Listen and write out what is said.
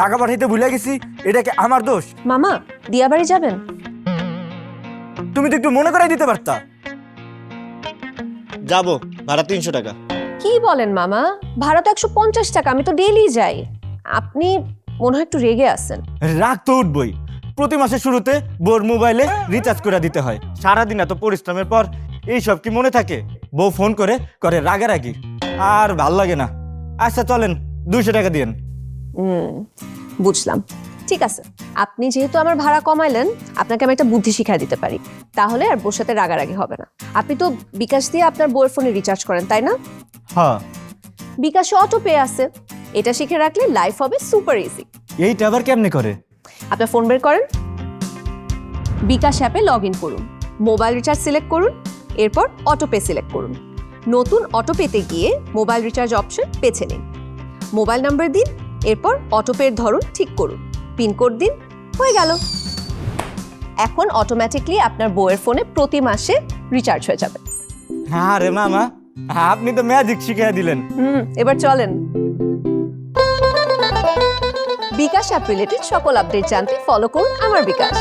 টাকা পাঠাইতে ভুলে গেছি, এটা কি আমার দোষ? মামা দিয়াবাড়ি যাবেন? তুমি তো একটু মনে করাই দিতে পারতা। যাবো, ভাড়া 300 টাকা। কি বলেন মামা, ভাড়া তো 150 টাকা, আমি তো ডেইলি যাই। আপনি মনে হয় একটু রেগে আছেন। রাগ তো উঠবই, প্রতি মাসের শুরুতে বোর মোবাইলে রিচার্জ করে দিতে হয়। সারাদিন এত পরিশ্রমের পর এইসব কি মনে থাকে? বউ ফোন করে করে রাগারাগি, আর ভাল লাগে না। আচ্ছা চলেন, 200 টাকা দিয়েন। বুঝলাম, ঠিক আছে। আপনি যেহেতু আমার ভাড়া কমাইলেন, আপনাকে আমি একটা বুদ্ধি শিখাই দিতে পারি, তাহলে আর বোর সাথে রাগারাগি হবে না। আপনি তো বিকাশ দিয়ে আপনার বউয়ের ফোনে রিচার্জ করেন, তাই না? হ্যাঁ। বিকাশে অটো পে আছে, এটা শিখে রাখলে লাইফ হবে সুপার ইজি। এইটা আবার কেমনে করে? আপনার ফোন বের করেন, বিকাশ অ্যাপে লগ ইন করুন, মোবাইল রিচার্জ সিলেক্ট করুন, এরপর অটো পে সিলেক্ট করুন। নতুন অটো পেতে গিয়ে মোবাইল রিচার্জ অপশন বেছে নিন, মোবাইল নাম্বার দিন, এরপর অটো পের ধরন ঠিক করুন, পিনকোড দিন, হয়ে গেল। এখন অটোমেটিকলি আপনার বউয়ের ফোনে প্রতি মাসে রিচার্জ হয়ে যাবে। হ্যাঁ রে মামা, আপনি তো ম্যাজিক শিখিয়ে দিলেন। এবার চলেন। বিকাশ অ্যাপ রিলেটেড সকল আপডেট জানতে ফলো করুন আমার বিকাশ।